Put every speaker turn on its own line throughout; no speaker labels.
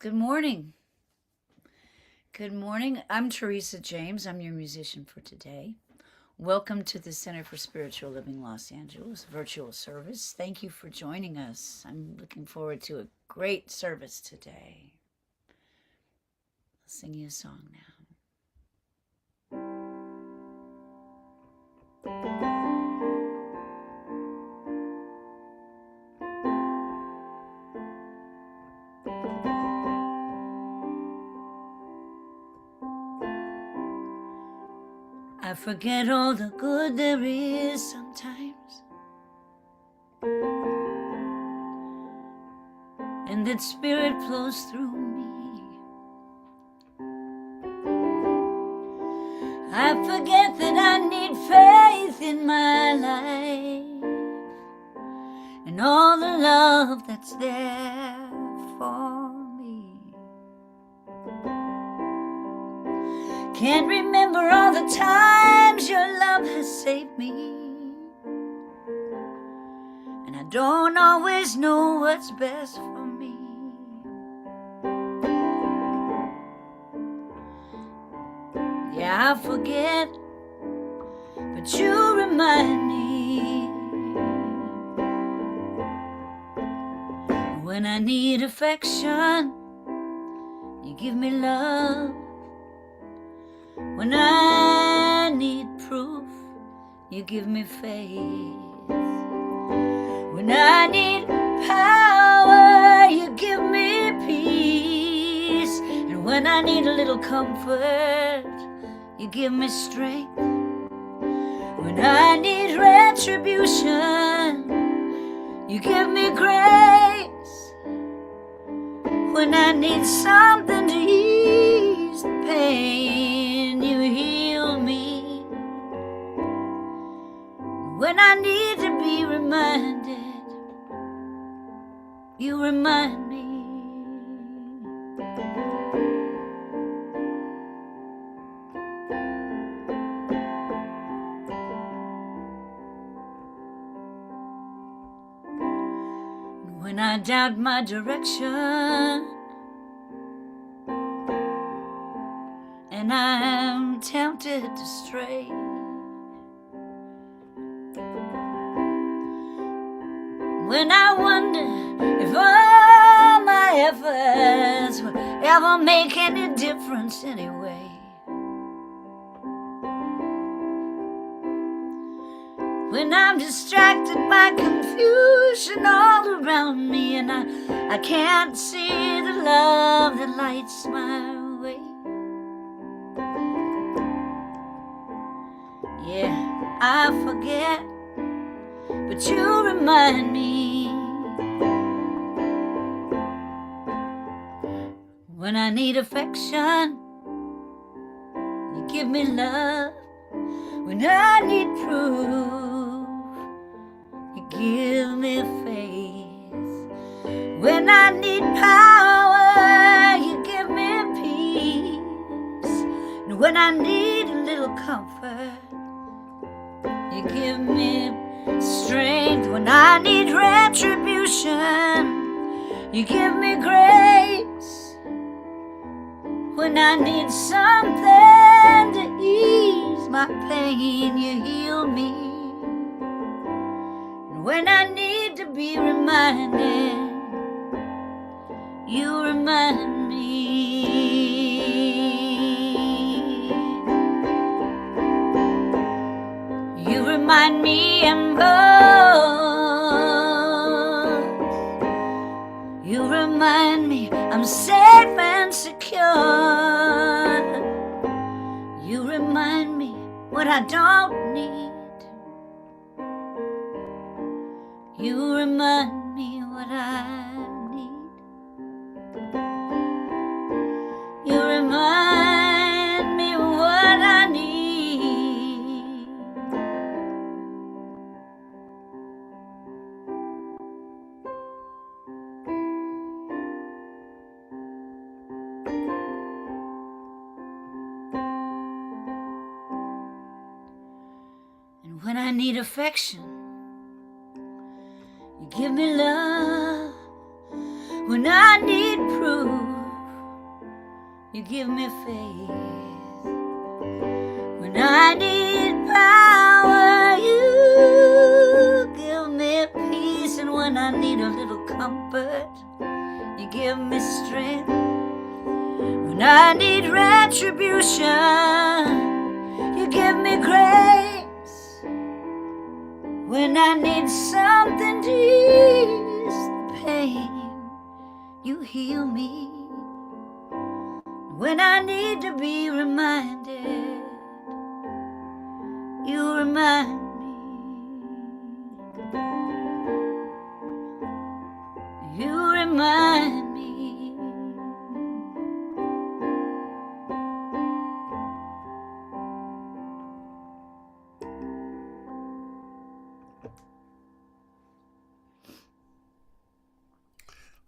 Good morning. Good morning. I'm Teresa James. I'm your musician for today. Welcome to the Center for Spiritual Living Los Angeles virtual service. Thank you for joining us. I'm looking forward to a great service today. I'll sing you a song now. I forget all the good there is sometimes, and that spirit flows through me. I forget that I need faith in my life and all the love that's there for me. Can't remember all the times your love has saved me, and I don't always know what's best for me. Yeah, I forget, but you remind me. When I need affection, you give me love. When I need proof, you give me faith. When I need power, you give me peace. And when I need a little comfort, you give me strength. When I need retribution, you give me grace. When I need something to ease the pain, you heal me. When I need to be reminded, you remind me. When I doubt my direction and I'm tempted to stray, when I wonder if all my efforts will ever make any difference anyway, when I'm distracted by confusion all around me and I can't see the love that lights my way. Yeah, I forget, but you remind me. When I need affection, you give me love. When I need proof, you give me faith. When I need power, you give me peace. And when I need a little comfort, you give me strength. When I need retribution, you give me grace. When I need something to ease my pain, you heal me. And when I need to be reminded, you remind me. You remind me I'm both. You remind me I'm safe and secure. You remind me what I don't need. You remind me what I need. You remind me what I need. And when I need affection, you give me love. When I need proof, You give me faith when I need power. You give me peace, and when I need a little comfort, you give me strength. When I need retribution, you give me grace. When I need something to ease the pain, you heal me. When I need to be reminded, you remind me. You remind me.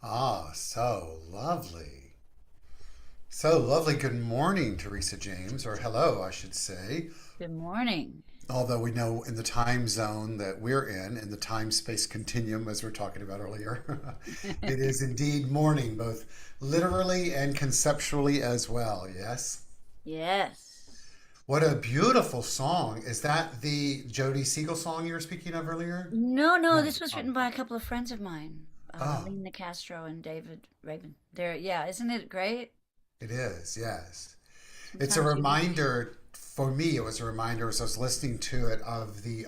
Ah, so lovely. So lovely. Good morning, Teresa James, or hello, I should say.
Good morning.
Although we know in the time zone that we're in the time space continuum, as we are talking about earlier, it is indeed morning, both literally and conceptually as well. Yes?
Yes.
What a beautiful song. Is that the Jody Siegel song you were speaking of earlier?
No,
No.
this was
Oh,
written by a couple of friends of mine,
oh,
Lena Castro and David Raven. Yeah, isn't it great?
it is, yes. It's a
Sometimes you just,
reminder for me. It was a reminder as I was listening to it of the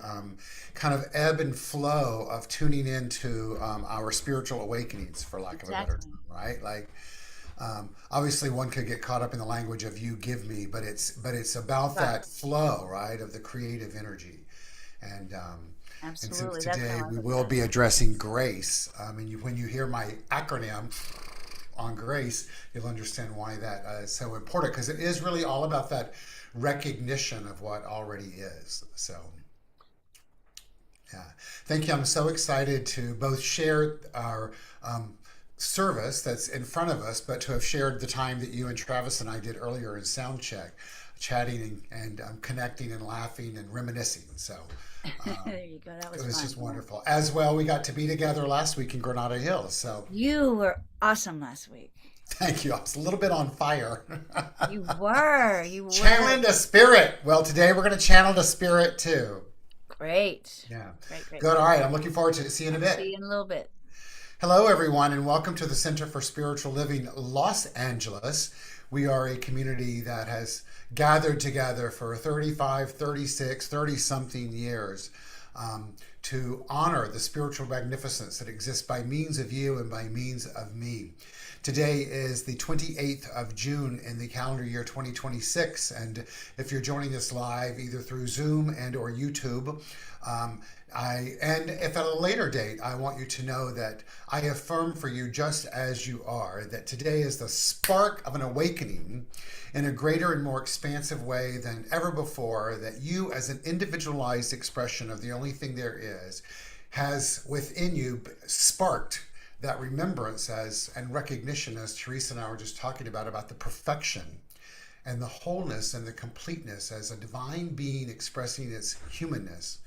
kind of ebb and flow of tuning into our spiritual awakenings, for lack of a better
exactly.
term, right? Like obviously, one could get caught up in the language of "you give me," but it's about
Right.
that flow, right, of the creative energy, and since
Absolutely. That's how
today
I
we
look
will
at it.
be addressing grace, and when you hear my acronym on grace, you'll understand why that is so important because it is really all about that recognition of what already is. So, yeah, thank you. I'm so excited to both share our service that's in front of us, but to have shared the time that you and Travis and I did earlier in sound check, chatting and connecting and laughing and reminiscing. So,
There you go. That
it
was
was
fun.
just wonderful. As well, we got to be together last week in Granada Hills. So,
You were awesome last week.
thank you. I was a little bit on fire.
You were. You were.
Channeling the spirit. Well, today we're going to channel the spirit too.
Great.
Yeah.
Great, great,
Good. All
great.
right. I'm looking forward to seeing you in a
See
bit.
you in a little bit.
Hello, everyone, and welcome to the Center for Spiritual Living Los Angeles. We are a community that has gathered together for 35, 36, 30 something years to honor the spiritual magnificence that exists by means of you and by means of me. Today is the 28th of June in the calendar year 2026, and if you're joining us live either through Zoom and or YouTube, and if at a later date, I want you to know that I affirm for you just as you are, that today is the spark of an awakening in a greater and more expansive way than ever before, that you as an individualized expression of the only thing there is, has within you sparked that remembrance as and recognition, as Teresa and I were just talking about the perfection and the wholeness and the completeness as a divine being expressing its humanness,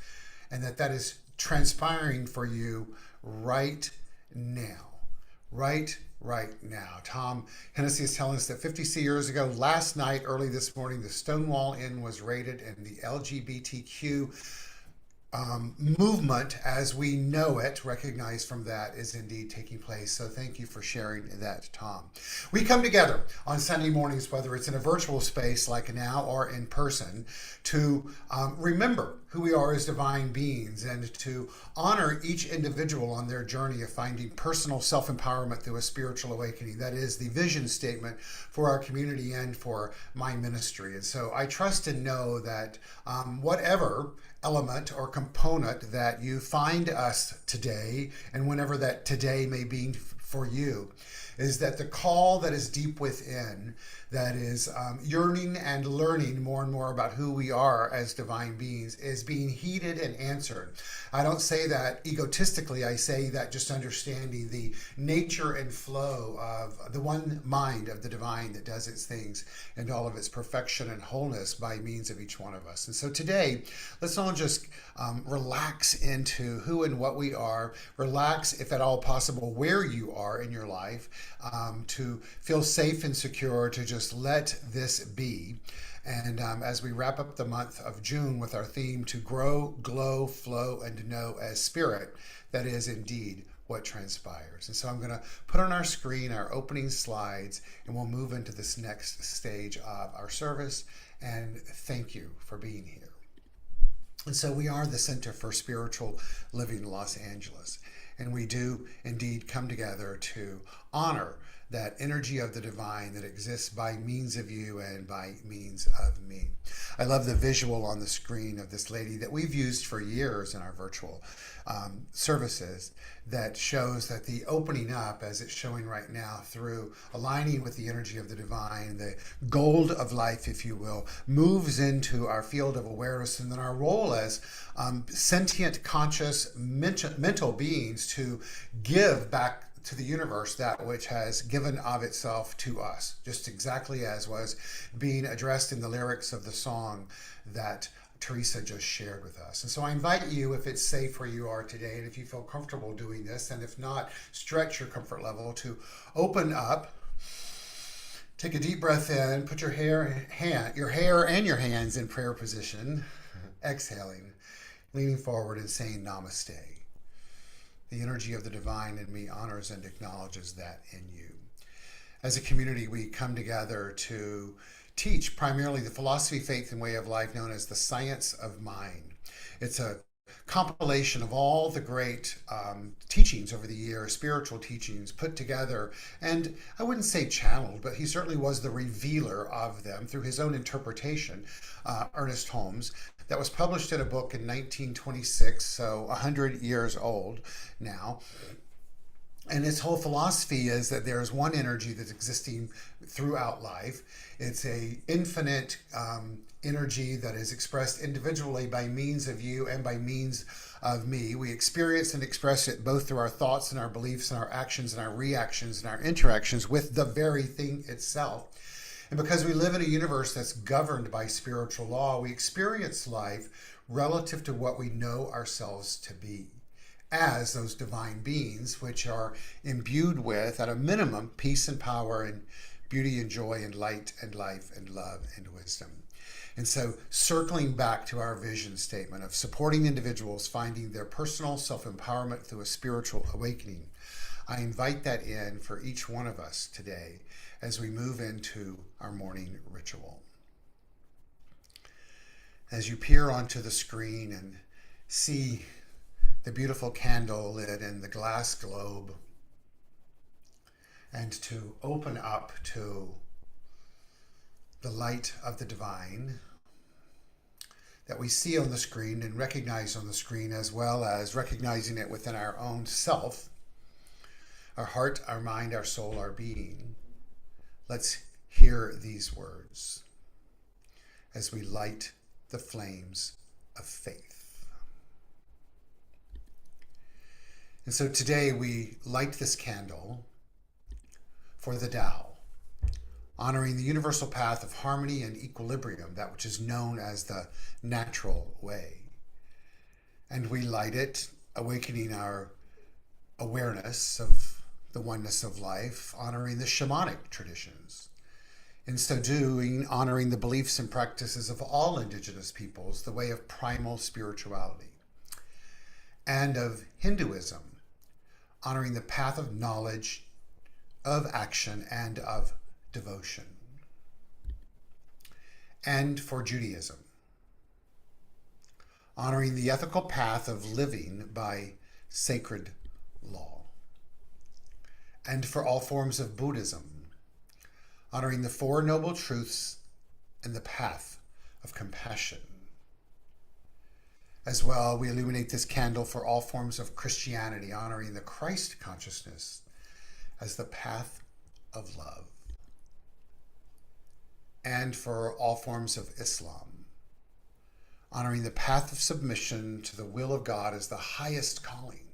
and that is transpiring for you right now. Right now. Tom Hennessy is telling us that 50 years ago, last night, early this morning, the Stonewall Inn was raided, and the LGBTQ movement as we know it, recognized from that, is indeed taking place. So thank you for sharing that, Tom. We come together on Sunday mornings, whether it's in a virtual space like now or in person, to remember who we are as divine beings and to honor each individual on their journey of finding personal self-empowerment through a spiritual awakening. That is the vision statement for our community and for my ministry. And so I trust and know that whatever element or component that you find us today, and whenever that today may be for you, is that the call that is deep within, that is yearning and learning more and more about who we are as divine beings, is being heeded and answered. I don't say that egotistically. I say that just understanding the nature and flow of the one mind of the divine that does its things and all of its perfection and wholeness by means of each one of us. And so today, let's all just relax into who and what we are. Relax, if at all possible, where you are in your life, to feel safe and secure, to just let this be. And as we wrap up the month of June with our theme to grow, glow, flow, and know as spirit, that is indeed what transpires. And so I'm going to put on our screen our opening slides, and we'll move into this next stage of our service. And thank you for being here. And so we are the Center for Spiritual Living Los Angeles. And we do indeed come together to honor that energy of the divine that exists by means of you and by means of me. I love the visual on the screen of this lady that we've used for years in our virtual services that shows that the opening up, as it's showing right now, through aligning with the energy of the divine, the gold of life, if you will, moves into our field of awareness, and then our role as sentient, conscious, mental beings to give back to the universe that which has given of itself to us, just exactly as was being addressed in the lyrics of the song that Teresa just shared with us. And so I invite you, if it's safe where you are today, and if you feel comfortable doing this, and if not, stretch your comfort level to open up. Take a deep breath in, put your hair and your hands in prayer position, exhaling, leaning forward and saying namaste. The energy of the divine in me honors and acknowledges that in you. As a community, we come together to teach primarily the philosophy, faith, and way of life known as the science of mind. It's a compilation of all the great teachings over the years, spiritual teachings put together, and I wouldn't say channeled, but he certainly was the revealer of them through his own interpretation, Ernest Holmes, that was published in a book in 1926, so 100 years old now. And its whole philosophy is that there's one energy that's existing throughout life. It's a infinite energy that is expressed individually by means of you and by means of me. We experience and express it both through our thoughts and our beliefs and our actions and our reactions and our interactions with the very thing itself. And because we live in a universe that's governed by spiritual law, we experience life relative to what we know ourselves to be as those divine beings, which are imbued with, at a minimum, peace and power and beauty and joy and light and life and love and wisdom. And so circling back to our vision statement of supporting individuals finding their personal self-empowerment through a spiritual awakening, I invite that in for each one of us today as we move into our morning ritual. As you peer onto the screen and see the beautiful candle lit in the glass globe, and to open up to the light of the divine that we see on the screen and recognize on the screen, as well as recognizing it within our own self, our heart, our mind, our soul, our being. Let's hear these words as we light the flames of faith. And so today we light this candle for the Tao, honoring the universal path of harmony and equilibrium, that which is known as the natural way. And we light it, awakening our awareness of the oneness of life, honoring the shamanic traditions. In so doing, honoring the beliefs and practices of all indigenous peoples, the way of primal spirituality. And of Hinduism, honoring the path of knowledge, of action, and of devotion. And for Judaism, honoring the ethical path of living by sacred law. And for all forms of Buddhism, honoring the Four Noble Truths and the path of compassion. As well, we illuminate this candle for all forms of Christianity, honoring the Christ consciousness as the path of love. And for all forms of Islam, honoring the path of submission to the will of God as the highest calling.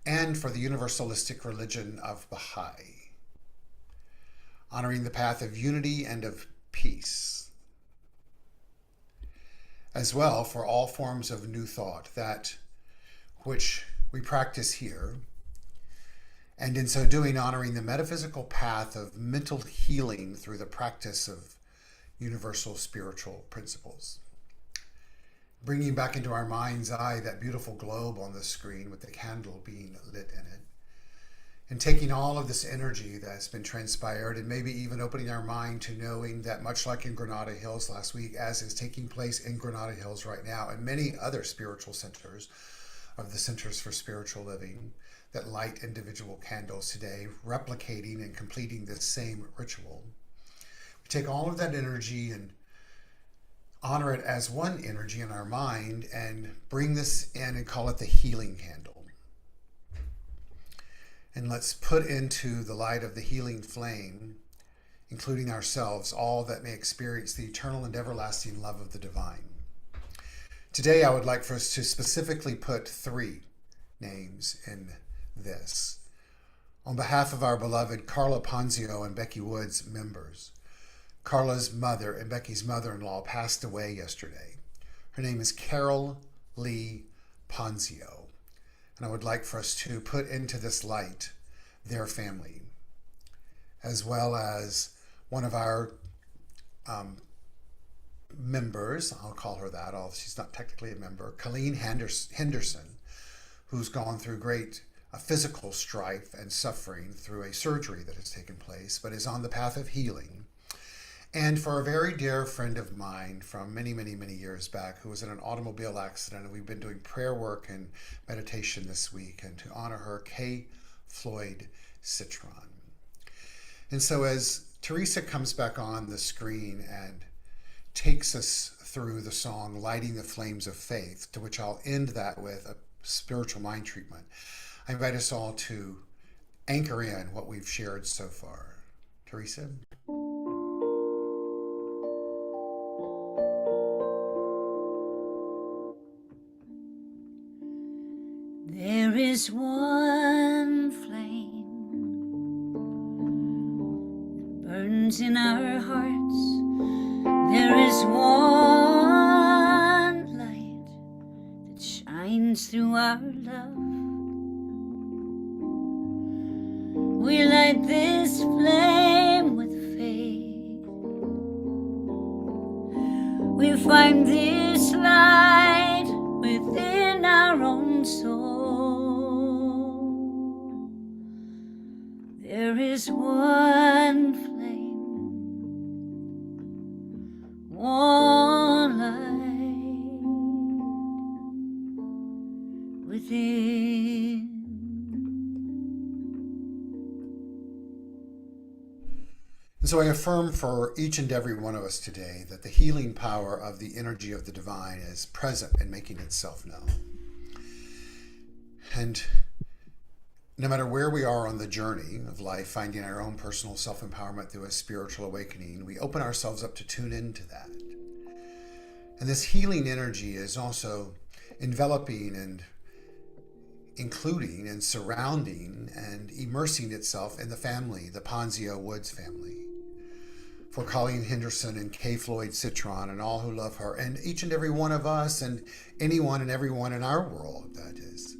And for the universalistic religion of Baha'i, honoring the path of unity and of peace. As well, for all forms of New Thought, that which we practice here, and in so doing, honoring the metaphysical path of mental healing through the practice of universal spiritual principles. Bringing back into our mind's eye that beautiful globe on the screen with the candle being lit in it, and taking all of this energy that's been transpired and maybe even opening our mind to knowing that, much like in Granada Hills last week, as is taking place in Granada Hills right now and many other spiritual centers of the Centers for Spiritual Living that light individual candles today, replicating and completing this same ritual. We take all of that energy and honor it as one energy in our mind and bring this in and call it the healing candle. And let's put into the light of the healing flame, including ourselves, all that may experience the eternal and everlasting love of the divine. Today, I would like for us to specifically put 3 names in this. On behalf of our beloved Carla Ponzio and Becky Woods members, Carla's mother and Becky's mother-in-law passed away yesterday. Her name is Carol Lee Ponzio. And I would like for us to put into this light their family, as well as one of our members, I'll call her that, although she's not technically a member, Colleen Henderson, who's gone through great physical strife and suffering through a surgery that has taken place, but is on the path of healing. And for a very dear friend of mine from many, many, many years back who was in an automobile accident, and we've been doing prayer work and meditation this week, and to honor her, Kay Floyd Citron. And so as Teresa comes back on the screen and takes us through the song Lighting the Flames of Faith, to which I'll end that with a spiritual mind treatment, I invite us all to anchor in what we've shared so far. Teresa?
There is one flame that burns in our hearts. There is one light that shines through our love. We light this flame with faith. We find this light within our own soul. There is one flame, one light within.
And so I affirm for each and every one of us today that the healing power of the energy of the divine is present and making itself known. And no matter where we are on the journey of life, finding our own personal self-empowerment through a spiritual awakening, we open ourselves up to tune into that. And this healing energy is also enveloping and including and surrounding and immersing itself in the family, the Ponzio Woods family. For Colleen Henderson and Kay Floyd Citron and all who love her, and each and every one of us and anyone and everyone in our world that is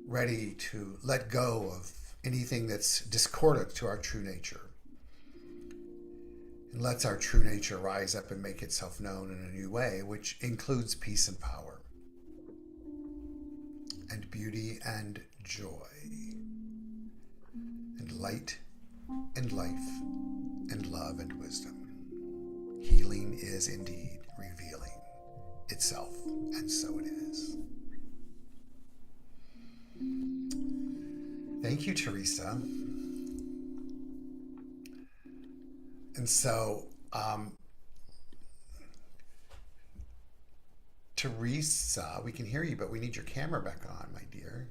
ready to let go of anything that's discordant to our true nature and lets our true nature rise up and make itself known in a new way, which includes peace and power and beauty and joy and light and life and love and wisdom. Healing is indeed revealing itself, and so it is. Thank you, Teresa. And so, Teresa, we can hear you, but we need your camera back on, my dear.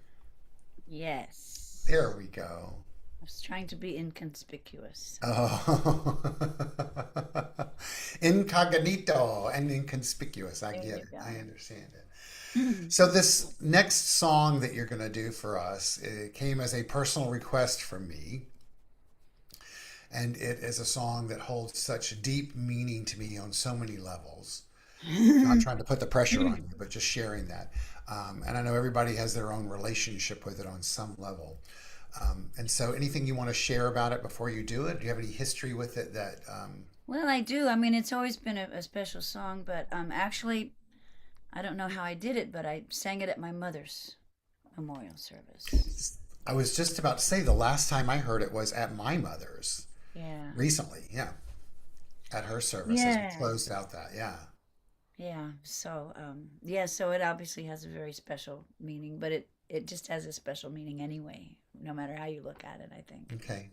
Yes.
There we go.
I was trying to be inconspicuous.
Oh, incognito and inconspicuous. I
There
get
you
it.
go.
I understand it. So this next song that you're going to do for us, it came as a personal request from me. And it is a song that holds such deep meaning to me on so many levels. Not trying to put the pressure on you, but just sharing that. And I know everybody has their own relationship with it on some level. And so, anything you want to share about it before you do it? Do you have any history with it that?
Well, I do. I mean, it's always been a special song, but actually, I don't know how I did it, but I sang it at my mother's memorial service.
I was just about to say the last time I heard it was at my mother's
Yeah.
recently. Yeah, at her service as we
Yeah.
closed out that. Yeah.
Yeah. So, yeah, so it obviously has a very special meaning, but it just has a special meaning anyway, no matter how you look at it, I think.
Okay.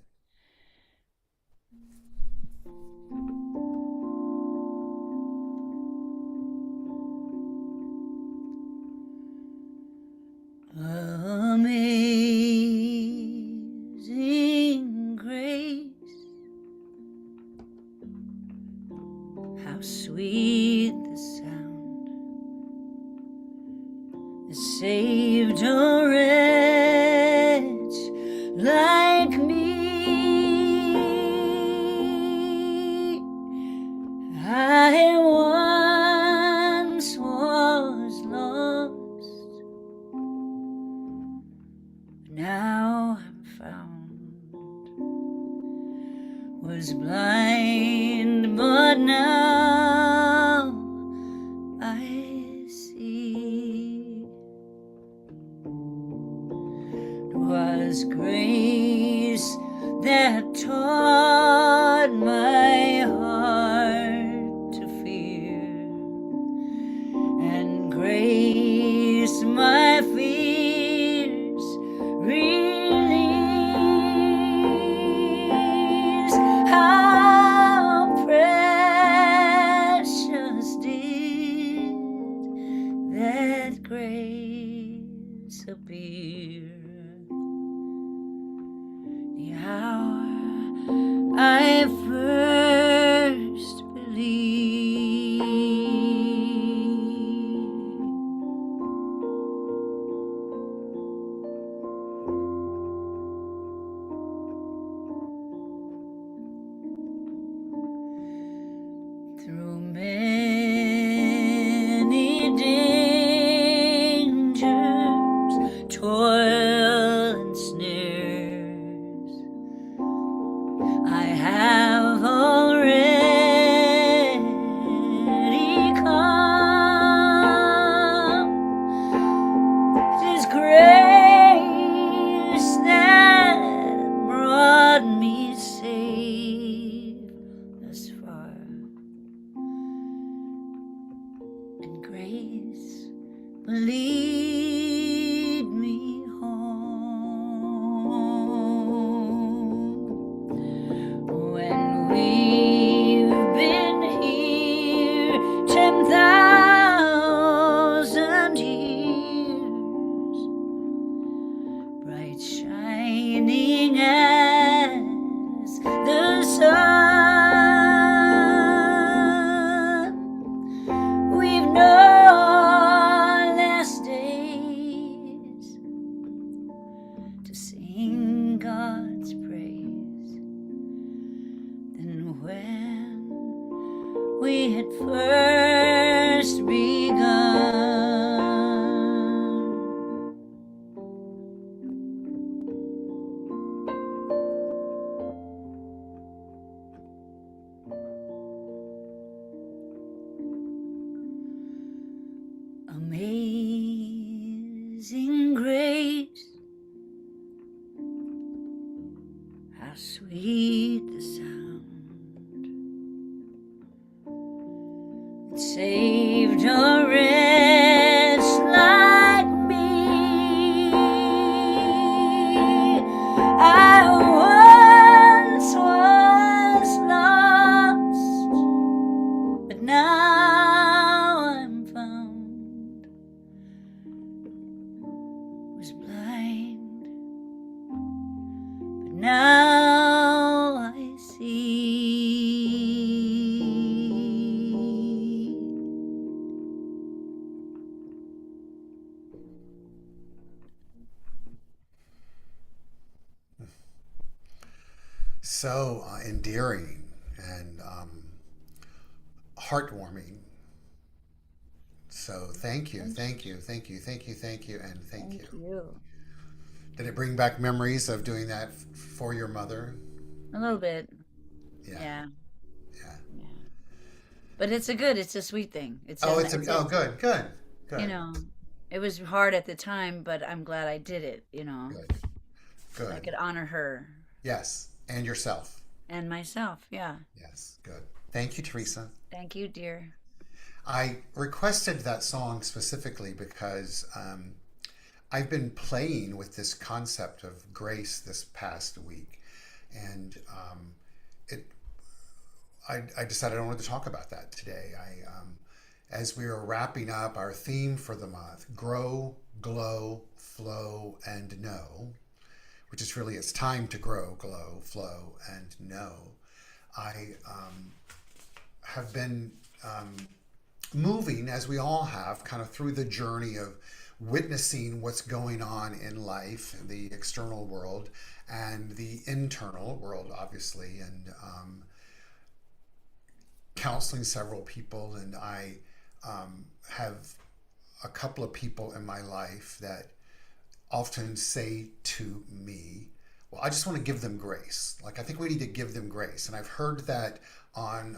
Amazing grace, how sweet the sound that saved a wretch like me. I once was lost, now I'm found. Was blind, but now I see. 'Twas grace that taught my heart to fear, and grace my fears relieves. How precious did that grace appear, the hour I first believed. Through many dangers, toil and snares, I have already come. 'Tis grace that brought me safe thus far, and grace will lead me home. When we've been here 10,000 years, bright shining as the sun, we've no less days to sing God's praise than when we had first begun. Amazing grace, how sweet the sound that saved a wretch like me. I once was lost, but now I'm found. Was blind, but now I see.
So endearing and heartwarming. So thank you,
Thank
thank you, thank you, thank you, thank you, and thank
thank
you.
you.
Did it bring back memories of doing that for your mother?
A little bit.
Yeah,
Yeah.
yeah.
Yeah. But it's a sweet thing.
Oh,
It's
good, good,
you
good,
know, it was hard at the time, but I'm glad I did it,
good,
so I
good.
could honor her
Yes, and yourself.
and myself. Yeah.
Yes, good. Thank you, Teresa.
Thank you, dear.
I requested that song specifically because I've been playing with this concept of grace this past week, and it. I decided I wanted to talk about that today. As we are wrapping up our theme for the month, grow, glow, flow, and know, which is really it's time to grow, glow, flow, and know. I have been moving, as we all have, kind of through the journey of witnessing what's going on in life, the external world, and the internal world, obviously, and counseling several people. And I have a couple of people in my life that often say to me, well, I just want to give them grace. Like, I think we need to give them grace. And I've heard that on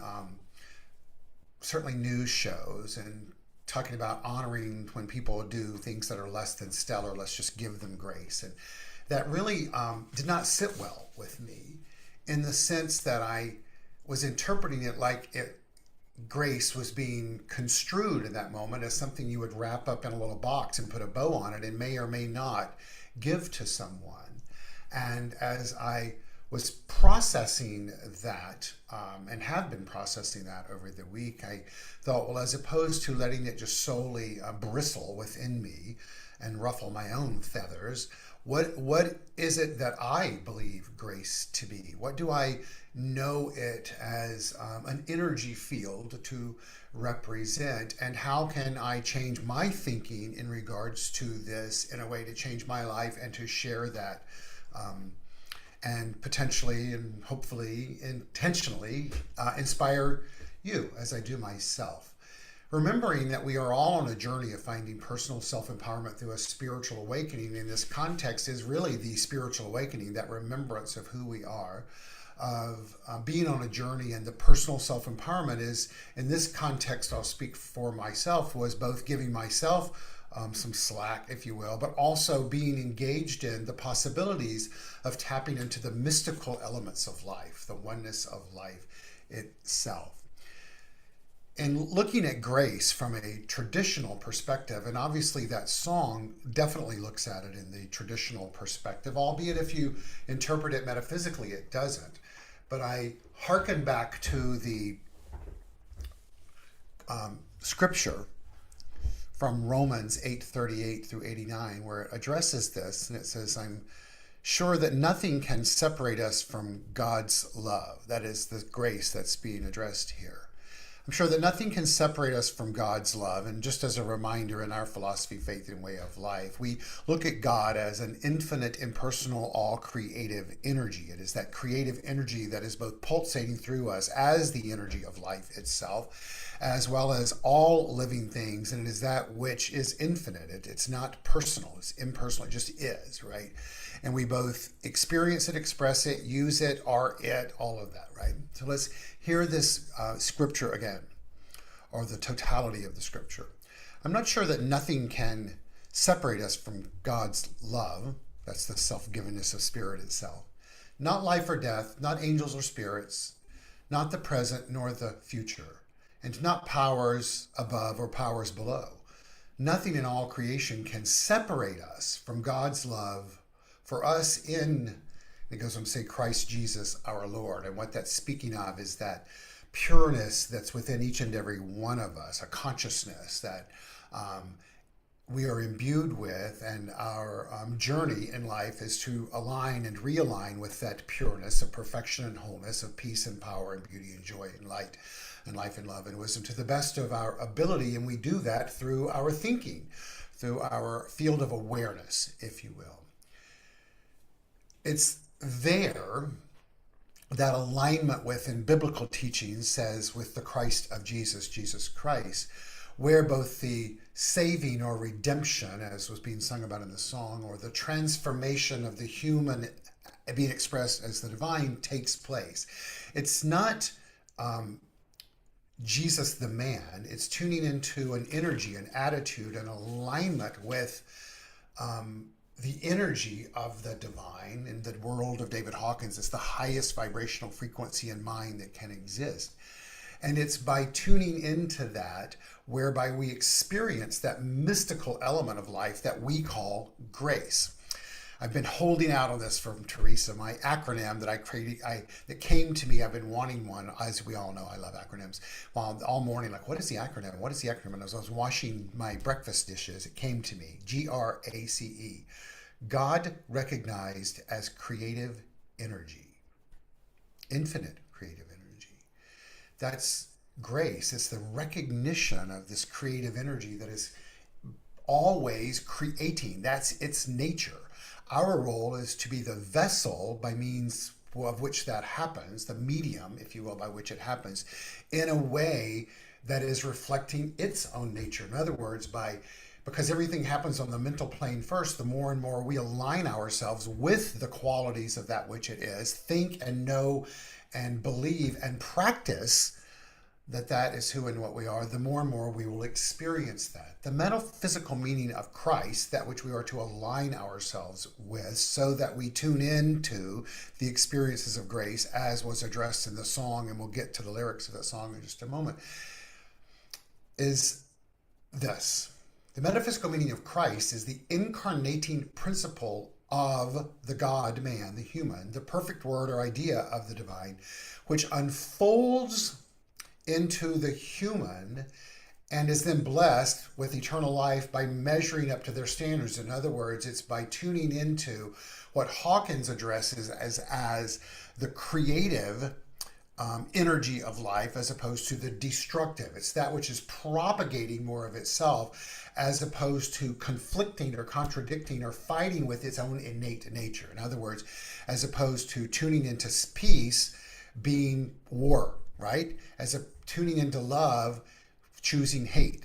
certainly news shows and talking about honoring when people do things that are less than stellar. Let's just give them grace. And that really did not sit well with me in the sense that I was interpreting it like grace was being construed in that moment as something you would wrap up in a little box and put a bow on it and may or may not give to someone. And as I was processing that and have been processing that over the week, I thought, well, as opposed to letting it just solely bristle within me and ruffle my own feathers, what is it that I believe grace to be? What do I know it as an energy field to represent? And how can I change my thinking in regards to this in a way to change my life and to share that and potentially and hopefully intentionally inspire you as I do myself? Remembering that we are all on a journey of finding personal self-empowerment through a spiritual awakening. In this context is really the spiritual awakening, that remembrance of who we are, of being on a journey. And the personal self-empowerment is, in this context, I'll speak for myself, was both giving myself some slack, if you will, but also being engaged in the possibilities of tapping into the mystical elements of life, the oneness of life itself. And looking at grace from a traditional perspective, and obviously that song definitely looks at it in the traditional perspective, albeit if you interpret it metaphysically, it doesn't. But I hearken back to the scripture from Romans 8:38 through 89, where it addresses this, and it says, I'm sure that nothing can separate us from God's love. That is the grace that's being addressed here. I'm sure that nothing can separate us from God's love. And just as a reminder, in our philosophy, faith, and way of life, we look at God as an infinite, impersonal, all creative energy. It is that creative energy that is both pulsating through us as the energy of life itself, as well as all living things. And it is that which is infinite. It's not personal, it's impersonal, it just is, right? And we both experience it, express it, use it, are it, all of that, right? So let's hear this scripture again, or the totality of the scripture. I'm not sure that nothing can separate us from God's love. That's the self-givenness of spirit itself. Not life or death, not angels or spirits, not the present nor the future, and not powers above or powers below. Nothing in all creation can separate us from God's love for us in, it goes on to say, Christ Jesus our Lord. And what that's speaking of is that pureness that's within each and every one of us, a consciousness that we are imbued with, and our journey in life is to align and realign with that pureness of perfection and wholeness, of peace and power and beauty and joy and light and life and love and wisdom to the best of our ability. And we do that through our thinking, through our field of awareness, if you will. It's there that alignment with, in biblical teaching says, with the Christ of Jesus, Jesus Christ, where both the saving or redemption, as was being sung about in the song, or the transformation of the human being expressed as the divine takes place. It's not Jesus the man, it's tuning into an energy, an attitude, an alignment with the energy of the divine. In the world of David Hawkins, it's the highest vibrational frequency in mind that can exist. And it's by tuning into that whereby we experience that mystical element of life that we call grace. I've been holding out on this from Teresa, my acronym that I created, that came to me. I've been wanting one. As we all know, I love acronyms. Well, all morning, like, what is the acronym? What is the acronym? And as I was washing my breakfast dishes, it came to me. GRACE. God recognized as creative energy. Infinite creative energy. That's grace. It's the recognition of this creative energy that is always creating. That's its nature. Our role is to be the vessel by means of which that happens, the medium, if you will, by which it happens, in a way that is reflecting its own nature. In other words, because everything happens on the mental plane first, the more and more we align ourselves with the qualities of that which it is, think and know and believe and practice that is who and what we are, the more and more we will experience that. The metaphysical meaning of Christ, that which we are to align ourselves with so that we tune into the experiences of grace, as was addressed in the song, and we'll get to the lyrics of that song in just a moment, is this. The metaphysical meaning of Christ is the incarnating principle of the God man, the human, the perfect word or idea of the divine, which unfolds into the human and is then blessed with eternal life by measuring up to their standards. In other words, it's by tuning into what Hawkins addresses as the creative energy of life as opposed to the destructive. It's that which is propagating more of itself as opposed to conflicting or contradicting or fighting with its own innate nature. In other words, as opposed to tuning into peace being war, right? Tuning into love, choosing hate.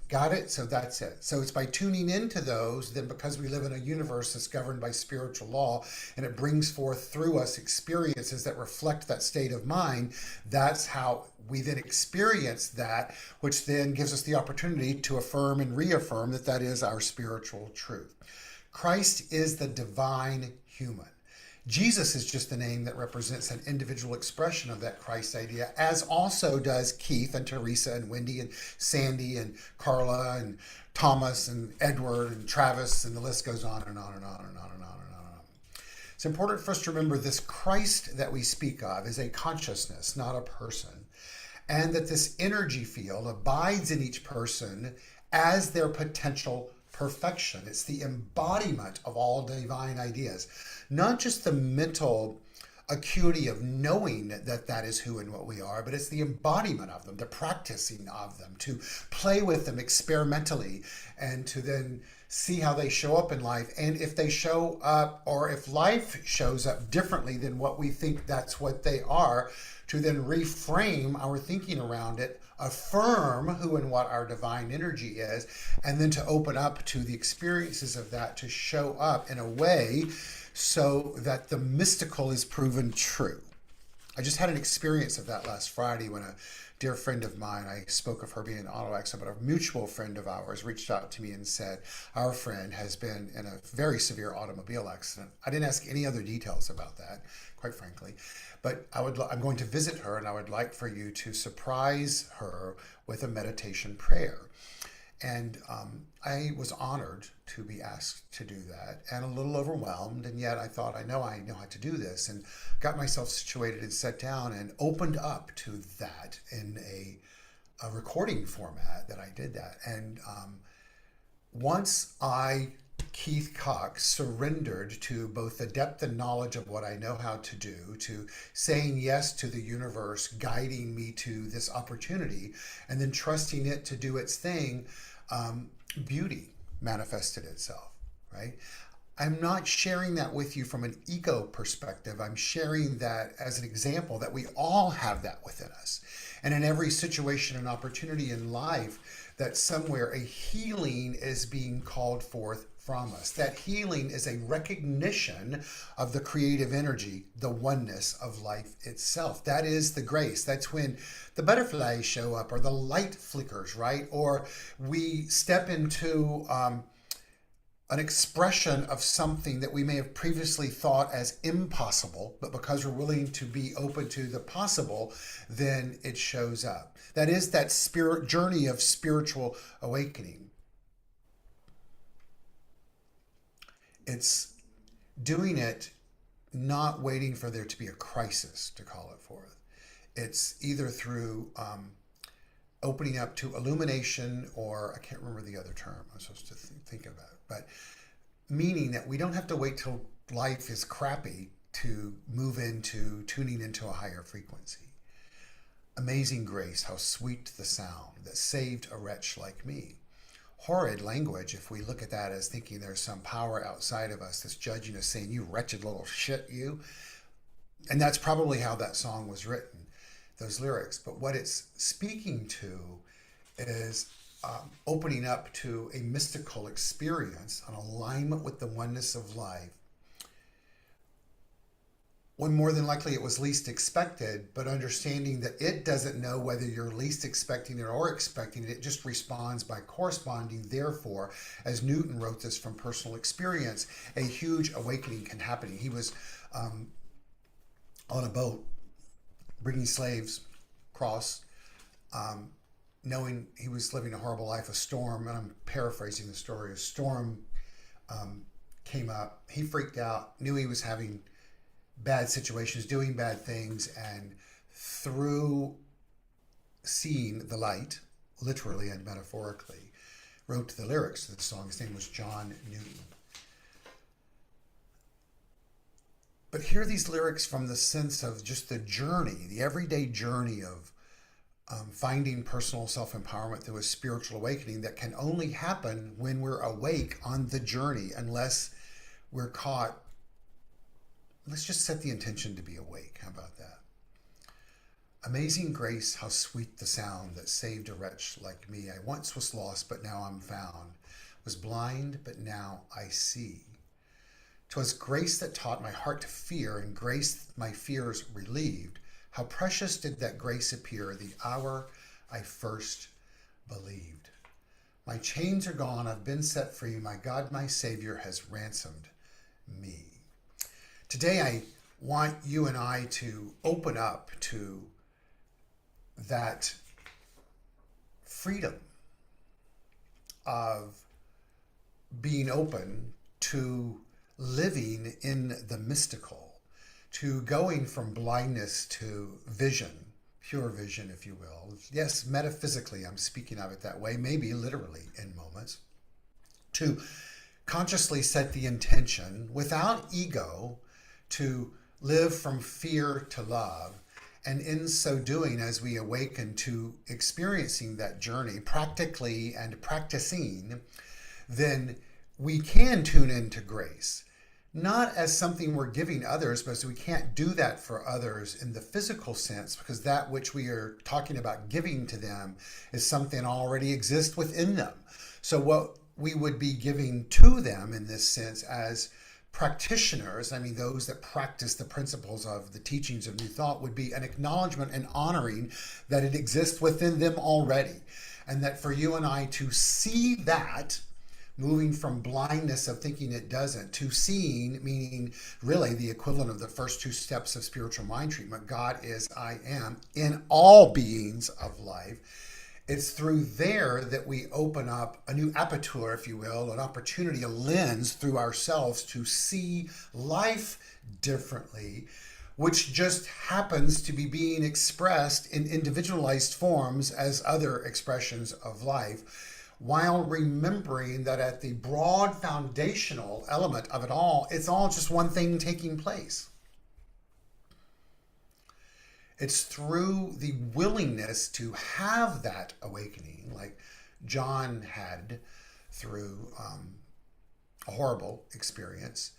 Got it? So that's it. So it's by tuning into those, then because we live in a universe that's governed by spiritual law and it brings forth through us experiences that reflect that state of mind, that's how we then experience that, which then gives us the opportunity to affirm and reaffirm that is our spiritual truth. Christ is the divine human. Jesus is just the name that represents an individual expression of that Christ idea, as also does Keith and Teresa and Wendy and Sandy and Carla and Thomas and Edward and Travis, and the list goes on and on and on and on and on and on and on. It's important for us to remember this Christ that we speak of is a consciousness, not a person, and that this energy field abides in each person as their potential perfection. It's the embodiment of all divine ideas, not just the mental acuity of knowing that is who and what we are, but it's the embodiment of them, the practicing of them, to play with them experimentally and to then see how they show up in life. And if they show up, or if life shows up differently than what we think that's what they are, to then reframe our thinking around it, affirm who and what our divine energy is, and then to open up to the experiences of that to show up in a way so that the mystical is proven true. I just had an experience of that last Friday when a dear friend of mine, I spoke of her being an auto accident, but a mutual friend of ours reached out to me and said, our friend has been in a very severe automobile accident. I didn't ask any other details about that, quite frankly, but I'm going to visit her and I would like for you to surprise her with a meditation prayer. And I was honored to be asked to do that and a little overwhelmed. And yet I thought, I know how to do this, and got myself situated and sat down and opened up to that in a recording format that I did that. And once Keith Cox, surrendered to both the depth and knowledge of what I know how to do, to saying yes to the universe guiding me to this opportunity, and then trusting it to do its thing, beauty manifested itself, right? I'm not sharing that with you from an ego perspective. I'm sharing that as an example that we all have that within us. And in every situation and opportunity in life, that somewhere a healing is being called forth from us. That healing is a recognition of the creative energy, the oneness of life itself. That is the grace. That's when the butterflies show up, or the light flickers, right? Or we step into an expression of something that we may have previously thought as impossible, but because we're willing to be open to the possible, then it shows up. That is that spirit journey of spiritual awakening. It's doing it, not waiting for there to be a crisis to call it forth. It's either through opening up to illumination, or I can't remember the other term I'm supposed to think about, but meaning that we don't have to wait till life is crappy to move into tuning into a higher frequency. Amazing grace, how sweet the sound that saved a wretch like me. Horrid language if we look at that as thinking there's some power outside of us that's judging us, saying, you wretched little shit, you. And that's probably how that song was written, those lyrics. But what it's speaking to is opening up to a mystical experience, an alignment with the oneness of life, when more than likely it was least expected, but understanding that it doesn't know whether you're least expecting it or expecting it. It just responds by corresponding. Therefore, as Newton wrote this from personal experience, a huge awakening can happen. He was on a boat bringing slaves across, knowing he was living a horrible life. A storm, and I'm paraphrasing the story, a storm came up. He freaked out, knew he was having bad situations, doing bad things, and through seeing the light, literally and metaphorically, wrote the lyrics to the song. His name was John Newton. But hear these lyrics from the sense of just the journey, the everyday journey of finding personal self-empowerment through a spiritual awakening that can only happen when we're awake on the journey, unless we're caught. Let's just set the intention to be awake. How about that? Amazing grace, how sweet the sound that saved a wretch like me. I once was lost, but now I'm found. Was blind, but now I see. 'Twas grace that taught my heart to fear, and grace my fears relieved. How precious did that grace appear the hour I first believed. My chains are gone, I've been set free. My God, my Savior, has ransomed me. Today, I want you and I to open up to that freedom of being open to living in the mystical, to going from blindness to vision, pure vision, if you will. Yes, metaphysically, I'm speaking of it that way, maybe literally in moments, to consciously set the intention without ego to live from fear to love. And in so doing, as we awaken to experiencing that journey practically and practicing, then we can tune into grace. Not as something we're giving others, because we can't do that for others in the physical sense, because that which we are talking about giving to them is something already exists within them. So what we would be giving to them in this sense as practitioners, I mean those that practice the principles of the teachings of New Thought, would be an acknowledgement and honoring that it exists within them already. And that for you and I to see that, moving from blindness of thinking it doesn't, to seeing, meaning really the equivalent of the first two steps of spiritual mind treatment, God is, I am, in all beings of life. It's through there that we open up a new aperture, if you will, an opportunity, a lens through ourselves to see life differently, which just happens to be being expressed in individualized forms as other expressions of life, while remembering that at the broad foundational element of it all, it's all just one thing taking place. It's through the willingness to have that awakening, like John had through a horrible experience,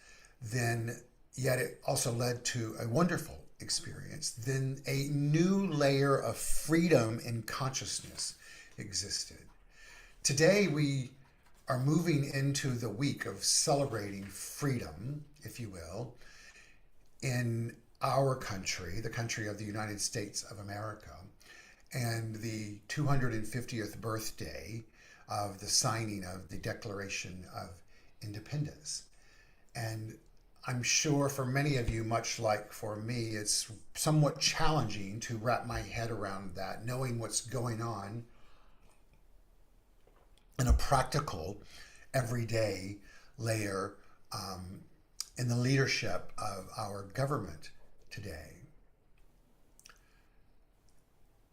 then yet it also led to a wonderful experience. Then a new layer of freedom in consciousness existed. Today, we are moving into the week of celebrating freedom, if you will, in our country, the country of the United States of America, and the 250th birthday of the signing of the Declaration of Independence. And I'm sure for many of you, much like for me, it's somewhat challenging to wrap my head around that, knowing what's going on in a practical, everyday layer in the leadership of our government today.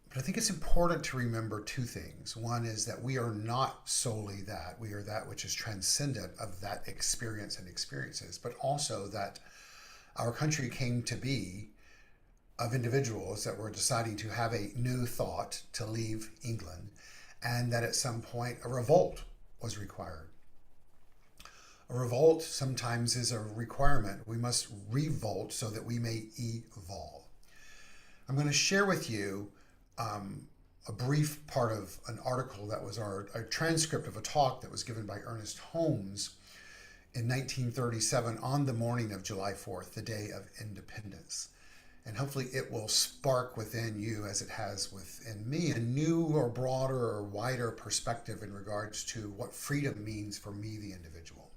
But I think it's important to remember two things. One is that we are not solely that. We are that which is transcendent of that experience and experiences, but also that our country came to be of individuals that were deciding to have a new thought to leave England, and that at some point a revolt was required. A revolt sometimes is a requirement. We must revolt so that we may evolve. I'm going to share with you a brief part of an article that was a transcript of a talk that was given by Ernest Holmes in 1937 on the morning of July 4th, the day of independence. And hopefully it will spark within you, as it has within me, a new or broader or wider perspective in regards to what freedom means for me, the individual.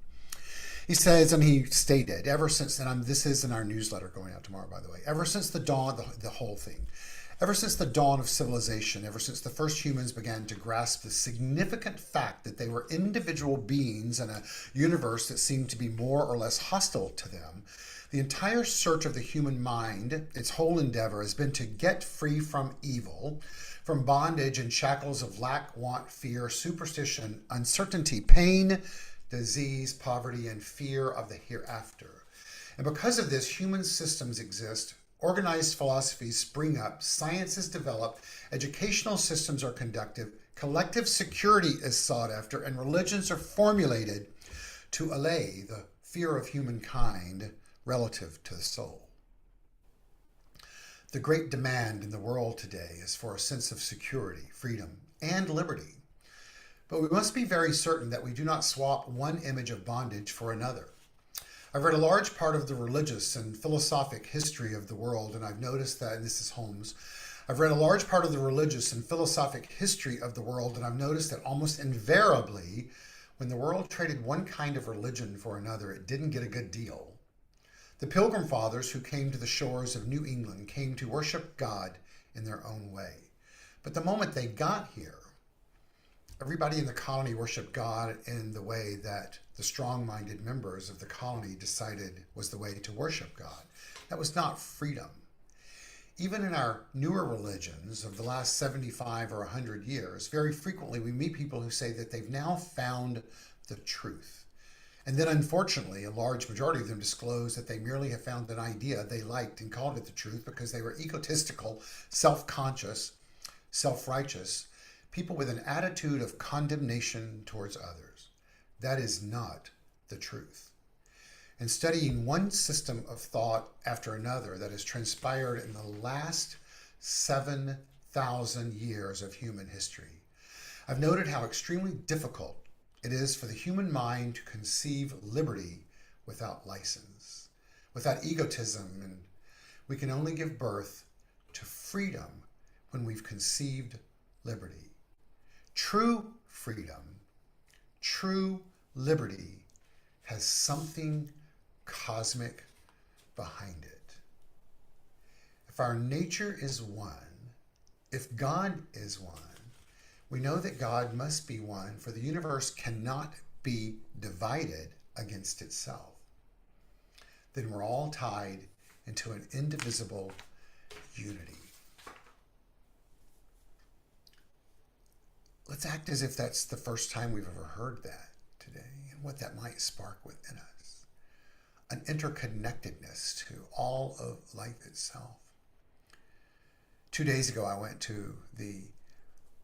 He says, and he stated, ever since, and this is in our newsletter going out tomorrow, by the way, ever since the dawn, the whole thing, ever since the dawn of civilization, ever since the first humans began to grasp the significant fact that they were individual beings in a universe that seemed to be more or less hostile to them, the entire search of the human mind, its whole endeavor, has been to get free from evil, from bondage and shackles of lack, want, fear, superstition, uncertainty, pain, disease, poverty, and fear of the hereafter. And because of this, human systems exist, organized philosophies spring up, science is developed, educational systems are conducted, collective security is sought after, and religions are formulated to allay the fear of humankind relative to the soul. The great demand in the world today is for a sense of security, freedom, and liberty. But we must be very certain that we do not swap one image of bondage for another. I've read a large part of the religious and philosophic history of the world, and I've noticed that, and this is Holmes, I've read a large part of the religious and philosophic history of the world, and I've noticed that almost invariably, when the world traded one kind of religion for another, it didn't get a good deal. The Pilgrim Fathers who came to the shores of New England came to worship God in their own way. But the moment they got here, everybody in the colony worshiped God in the way that the strong-minded members of the colony decided was the way to worship God. That was not freedom. Even in our newer religions of the last 75 or 100 years, very frequently we meet people who say that they've now found the truth. And then, unfortunately, a large majority of them disclose that they merely have found an idea they liked and called it the truth because they were egotistical, self-conscious, self-righteous, people with an attitude of condemnation towards others. That is not the truth. And studying one system of thought after another that has transpired in the last 7,000 years of human history, I've noted how extremely difficult it is for the human mind to conceive liberty without license, without egotism, and we can only give birth to freedom when we've conceived liberty. True freedom, true liberty has something cosmic behind it. If our nature is one, if God is one, we know that God must be one, for the universe cannot be divided against itself. Then we're all tied into an indivisible unity. Let's act as if that's the first time we've ever heard that today, and what that might spark within us. An interconnectedness to all of life itself. 2 days ago, I went to the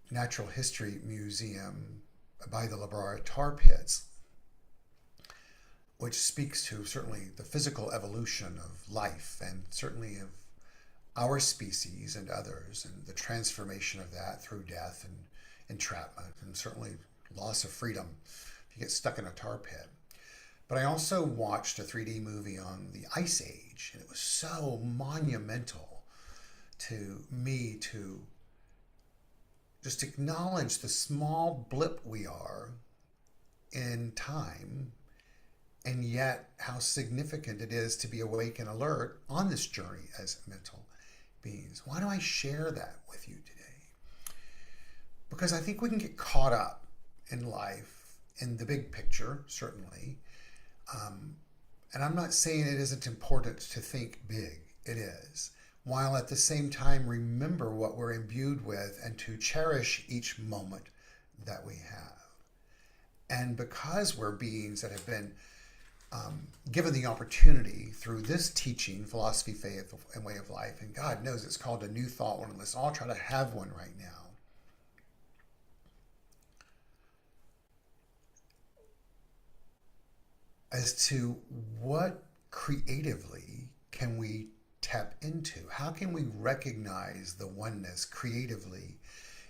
Natural History Museum by the La Brea tar pits, which speaks to certainly the physical evolution of life and certainly of our species and others, and the transformation of that through death and entrapment, and certainly loss of freedom if you get stuck in a tar pit. But I also watched a 3D movie on the Ice Age, and it was so monumental to me to just acknowledge the small blip we are in time, and yet how significant it is to be awake and alert on this journey as mental beings. Why do I share that with you today? Because I think we can get caught up in life, in the big picture, certainly. And I'm not saying it isn't important to think big. It is. While at the same time remember what we're imbued with and to cherish each moment that we have. And because we're beings that have been given the opportunity through this teaching, philosophy, faith, and way of life, and God knows it's called a new thought one, and let's all try to have one right now. As to what creatively can we tap into? How can we recognize the oneness creatively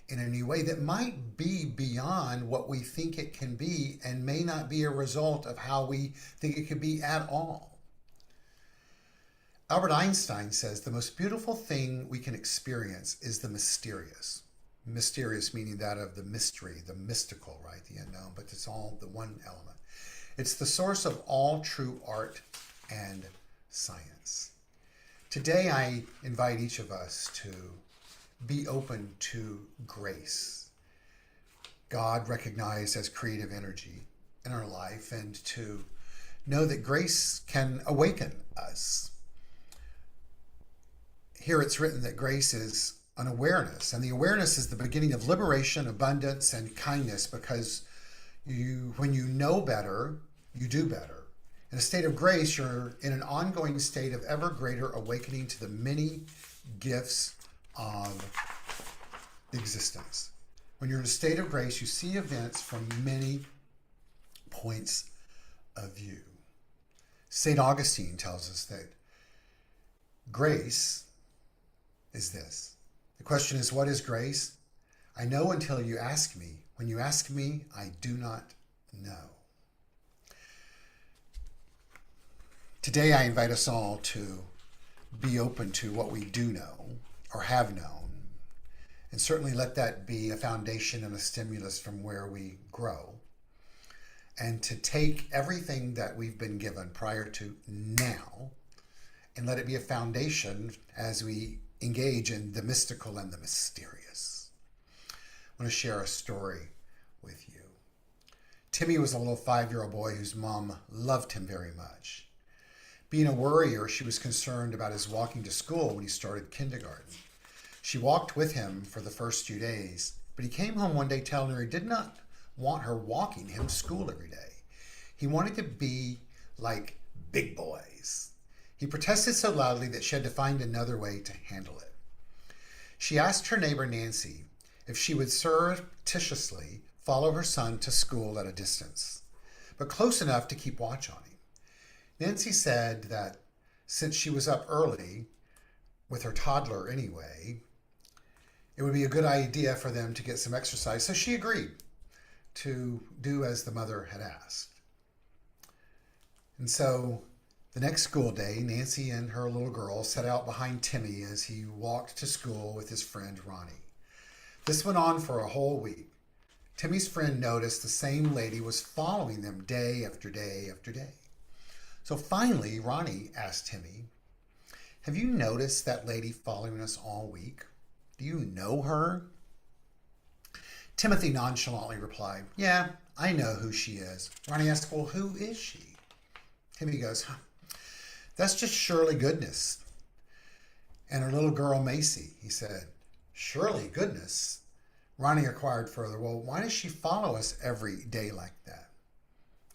in a new way that might be beyond what we think it can be and may not be a result of how we think it could be at all? Albert Einstein says the most beautiful thing we can experience is the mysterious. Mysterious meaning that of the mystery, the mystical, right? The unknown, but it's all the one element. It's the source of all true art and science. Today, I invite each of us to be open to grace, God recognized as creative energy in our life, and to know that grace can awaken us. Here it's written that grace is an awareness, and the awareness is the beginning of liberation, abundance, and kindness, because when you know better, you do better. In a state of grace, you're in an ongoing state of ever greater awakening to the many gifts of existence. When you're in a state of grace, you see events from many points of view. St. Augustine tells us that grace is this. The question is, what is grace? I know until you ask me. When you ask me, I do not know. Today, I invite us all to be open to what we do know or have known, and certainly let that be a foundation and a stimulus from where we grow, and to take everything that we've been given prior to now and let it be a foundation as we engage in the mystical and the mysterious. I want to share a story with you. Timmy was a little 5-year-old boy whose mom loved him very much. Being a worrier, she was concerned about his walking to school when he started kindergarten. She walked with him for the first few days, but he came home one day telling her he did not want her walking him to school every day. He wanted to be like big boys. He protested so loudly that she had to find another way to handle it. She asked her neighbor Nancy if she would surreptitiously follow her son to school at a distance, but close enough to keep watch on him. Nancy said that since she was up early with her toddler anyway, it would be a good idea for them to get some exercise. So she agreed to do as the mother had asked. And so the next school day, Nancy and her little girl set out behind Timmy as he walked to school with his friend Ronnie. This went on for a whole week. Timmy's friend noticed the same lady was following them day after day after day. So finally, Ronnie asked Timmy, "Have you noticed that lady following us all week? Do you know her?" Timothy nonchalantly replied, "Yeah, I know who she is." Ronnie asked, "Well, who is she?" Timmy goes, "That's just Shirley Goodness and her little girl Macy," he said. "Shirley Goodness?" Ronnie inquired further, "Well, why does she follow us every day like that?"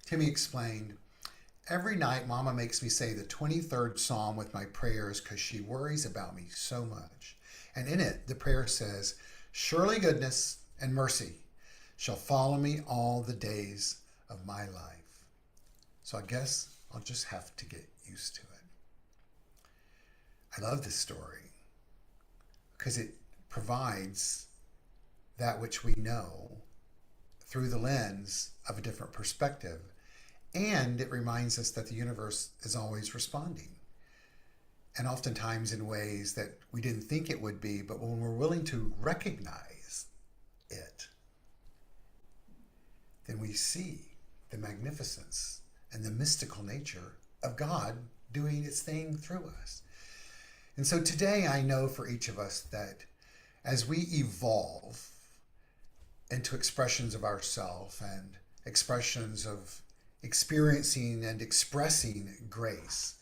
Timmy explained, "Every night Mama makes me say the 23rd Psalm with my prayers because she worries about me so much. And in it, the prayer says, 'Surely goodness and mercy shall follow me all the days of my life.' So I guess I'll just have to get used to it." I love this story because it provides that which we know through the lens of a different perspective. And it reminds us that the universe is always responding. And oftentimes in ways that we didn't think it would be, but when we're willing to recognize it, then we see the magnificence and the mystical nature of God doing its thing through us. And so today I know for each of us that as we evolve into expressions of ourself and expressions of experiencing and expressing grace,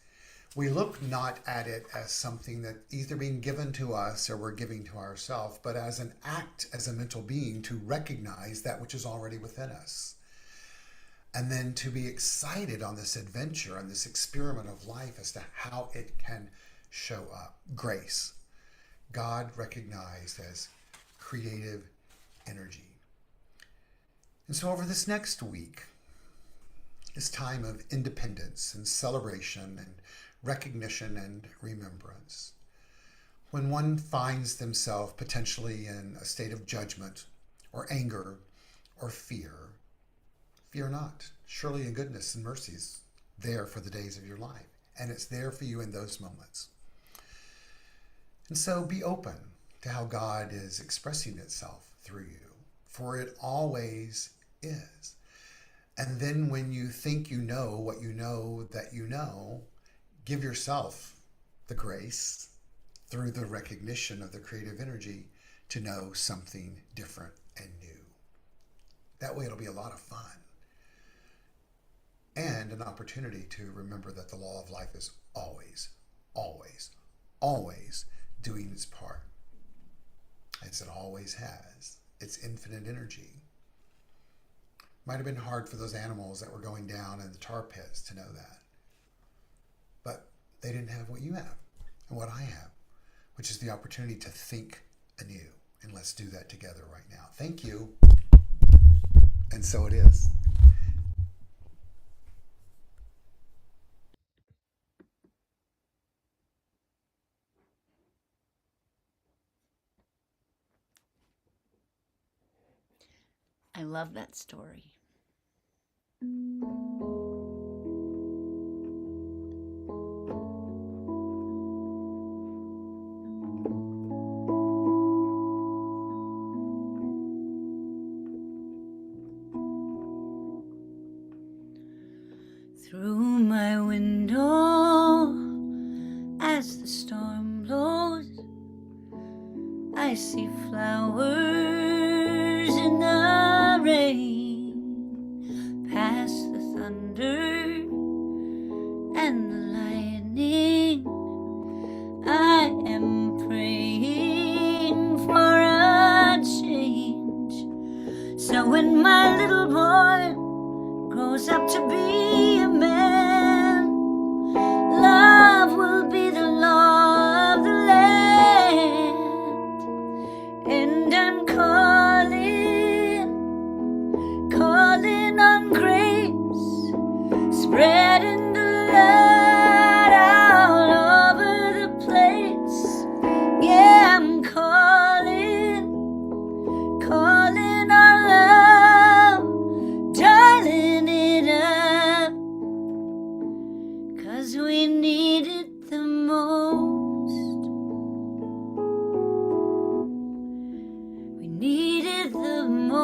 we look not at it as something that either being given to us or we're giving to ourselves, but as an act, as a mental being, to recognize that which is already within us. And then to be excited on this adventure, on this experiment of life as to how it can show up. Grace. God recognized as creative energy. And so over this next week, this time of independence and celebration and recognition and remembrance, when one finds themselves potentially in a state of judgment or anger or fear, fear not. Surely in goodness and mercy is there for the days of your life, and it's there for you in those moments. And so be open to how God is expressing itself through you, for it always is. And then when you think you know what you know that you know, give yourself the grace through the recognition of the creative energy to know something different and new. That way it'll be a lot of fun. And an opportunity to remember that the law of life is always, always, always doing its part, as it always has. It's infinite energy. Might have been hard for those animals that were going down in the tar pits to know that. But they didn't have what you have and what I have, which is the opportunity to think anew. And let's do that together right now. Thank you. And so it is.
I love that story. Through my window, as the storm blows, I see flowers in the rain, past the thunder and the lightning. I am praying for a change, so when my little boy grows up to be a man, love will be the law of the land. And I'm calling on grace, spreading the light all over the place. Yeah, I'm calling on love, dialing it up, 'cause we need it the most. We need it the most.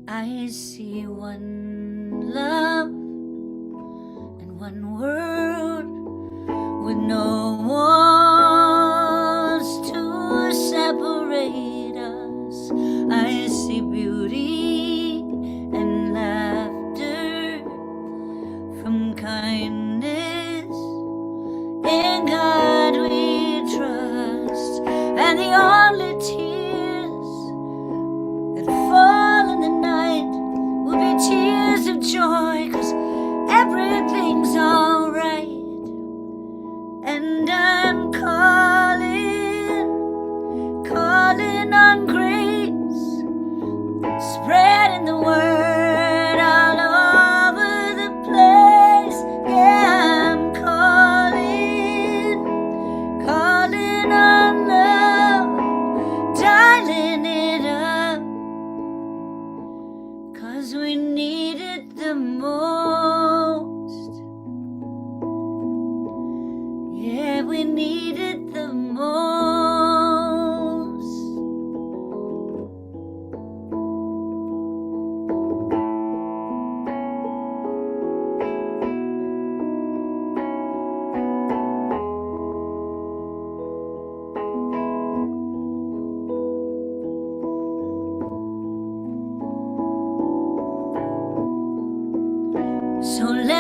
I see one love and one world with no walls to separate us. I see beauty and laughter from kindness. In God we trust, and the only tears that fall in the night will be tears of joy, 'cause everything's alright. And I'm calling on grace, spreading the word all over the place.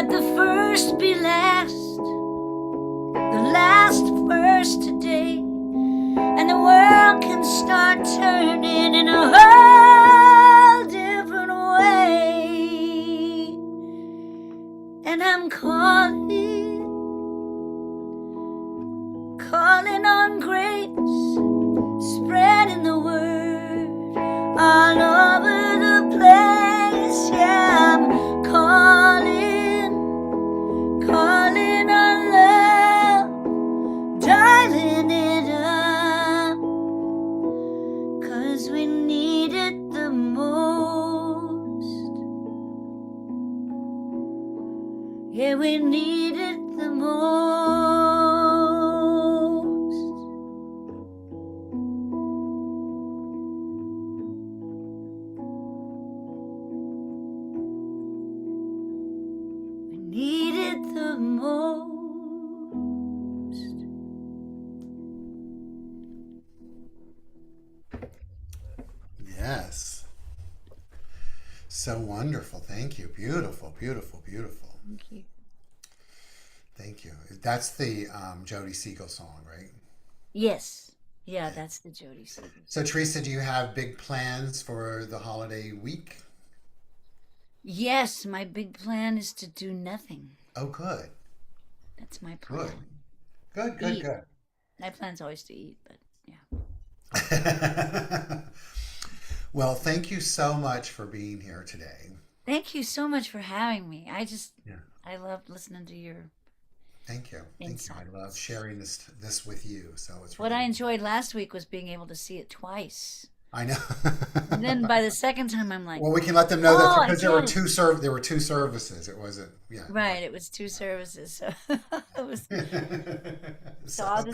let the first be last, the last first today, and the world can start turning in a whole different way. And I'm calling on grace, spreading the word all over the place. Yeah, I'm calling on love, dialing it up, 'cause we need it the most. Yeah, we need it the most. We need it the most.
Yes. So wonderful. Thank you. Beautiful, beautiful, beautiful.
Thank you.
Thank you. That's the Jody Siegel song, right?
Yes. Yeah, that's the Jody Siegel.
So, Teresa, do you have big plans for the holiday week?
Yes, my big plan is to do nothing.
Oh, good.
That's my
Good.
plan.
Good, good,
Eat.
good.
My plan's always to eat, but yeah.
Well, thank you so much for being here today.
Thank you so much for having me.
Yeah.
I loved listening to your
Thank you. Thank you. I love
insights.
sharing this with you. So it's
What I
really,
enjoyed last week was being able to see it twice.
I know.
And then by the second time, I'm like,
Well, we can let them know that
oh, I
because
get it.
there were two services. It wasn't, yeah.
Right, it was two services. So it was, so
So
I'll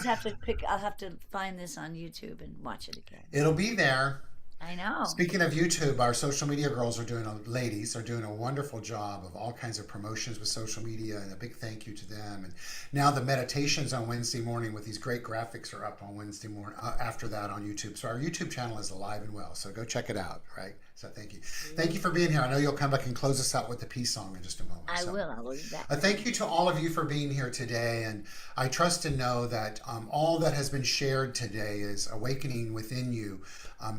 have to find this on YouTube and watch it again.
it'll be there.
I know.
Speaking of YouTube, our social media girls ladies are doing a wonderful job of all kinds of promotions with social media, and a big thank you to them. And now the meditations on Wednesday morning with these great graphics are up on Wednesday morning after that on YouTube. So our YouTube channel is alive and well. So go check it out. Right. So thank you. Thank you for being here. I know you'll come back and close us out with the peace song in just a moment.
I will. I will be back.
Thank you to all of you for being here today, and I trust and know that all that has been shared today is awakening within you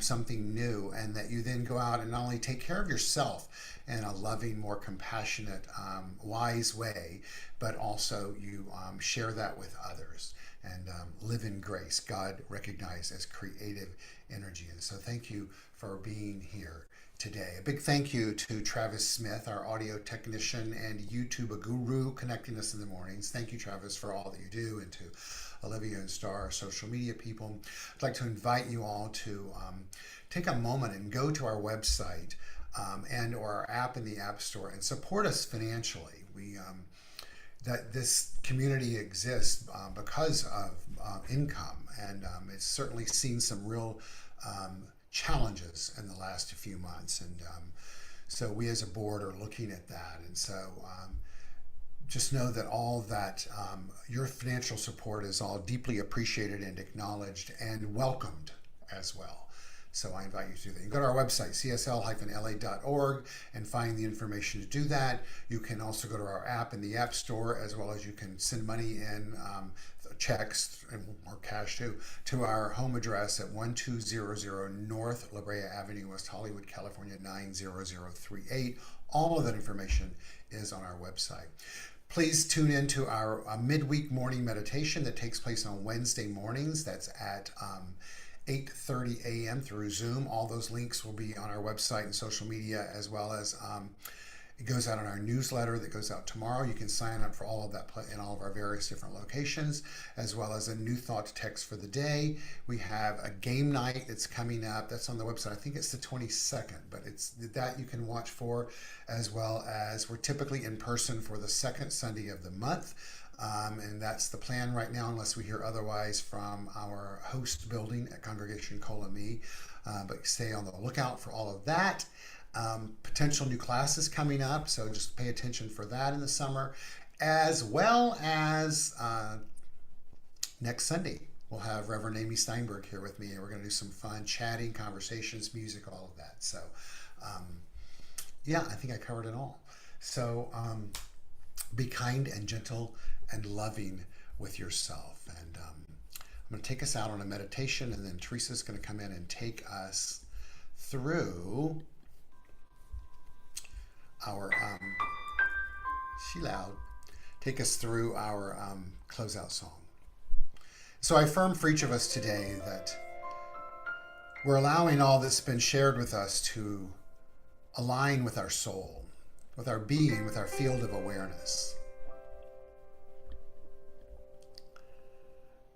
something new, and that you then go out and not only take care of yourself in a loving, more compassionate, wise way, but also you share that with others and live in grace. God recognized as creative energy. And so thank you for being here today. A big thank you to Travis Smith, our audio technician and YouTube guru, connecting us in the mornings. Thank you, Travis, for all that you do, and to Olivia and Star, our social media people. I'd like to invite you all to take a moment and go to our website and or our app in the App Store and support us financially. That this community exists because of income, and it's certainly seen some real challenges in the last few months, and so we as a board are looking at that. And so just know that all that your financial support is all deeply appreciated and acknowledged and welcomed as well. So I invite you to do that. You can go to our website, csl-la.org, and find the information to do that. You can also go to our app in the App Store, as well as you can send money in, checks or cash too, to our home address at 1200 North La Brea Avenue, West Hollywood, California 90038. All of that information is on our website. Please tune in to our midweek morning meditation that takes place on Wednesday mornings. That's at 8:30 a.m. through Zoom. All those links will be on our website and social media, as well as it goes out on our newsletter that goes out tomorrow. You can sign up for all of that in all of our various different locations, as well as a new thought text for the day. We have a game night that's coming up. That's on the website. I think it's the 22nd, but it's that you can watch for, as well as we're typically in person for the second Sunday of the month. And that's the plan right now, unless we hear otherwise from our host building at Congregation Colami. But stay on the lookout for all of that. Potential new classes coming up, so just pay attention for that in the summer, as well as next Sunday we'll have Reverend Amy Steinberg here with me, and we're going to do some fun chatting, conversations, music, all of that. So yeah, I think I covered it all. So Be kind and gentle and loving with yourself. And I'm going to take us out on a meditation, and then Teresa's going to come in and take us through our take us through our closeout song. So I affirm for each of us today that we're allowing all that's been shared with us to align with our soul, with our being, with our field of awareness.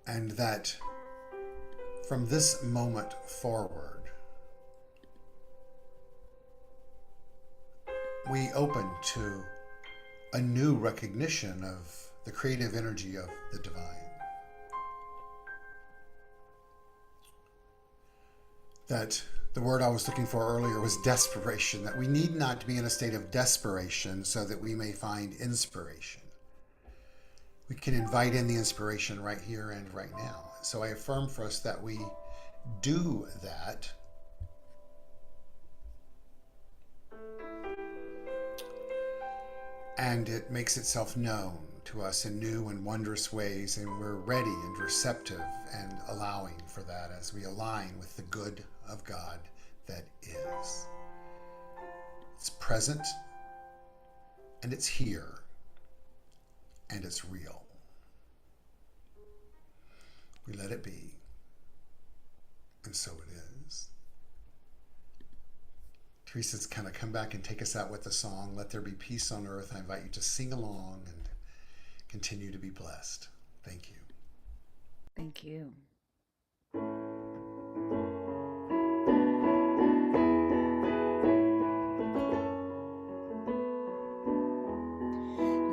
And that from this moment forward, we open to a new recognition of the creative energy of the divine. That the word I was looking for earlier was desperation, that we need not be in a state of desperation so that we may find inspiration. We can invite in the inspiration right here and right now. So I affirm for us that we do that. And it makes itself known to us in new and wondrous ways, and we're ready and receptive and allowing for that as we align with the good of God that is. It's present, and it's here, and it's real. We let it be, and so it is. Teresa's kind of come back and take us out with the song, Let There Be Peace on Earth. I invite you to sing along and continue to be blessed. Thank you.
Thank you.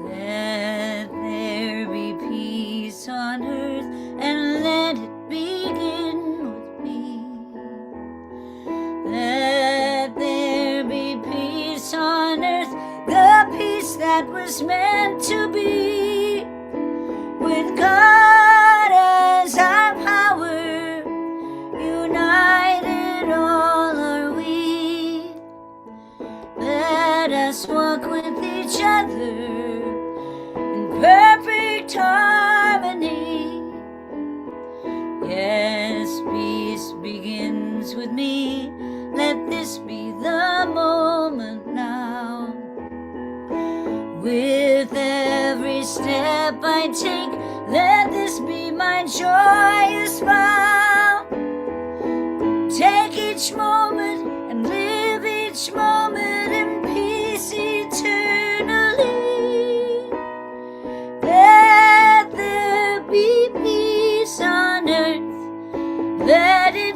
Let there be peace on earth, and let it begin with me. Let there be peace on earth, the peace that was meant to be. With God as our power, united all are we. Let us walk with each other in perfect harmony. Yes, peace begins with me. Let this be the moment now. With every step I take, let this be my joyous vow. Take each moment and live each moment in peace eternally. Let there be peace on earth, let it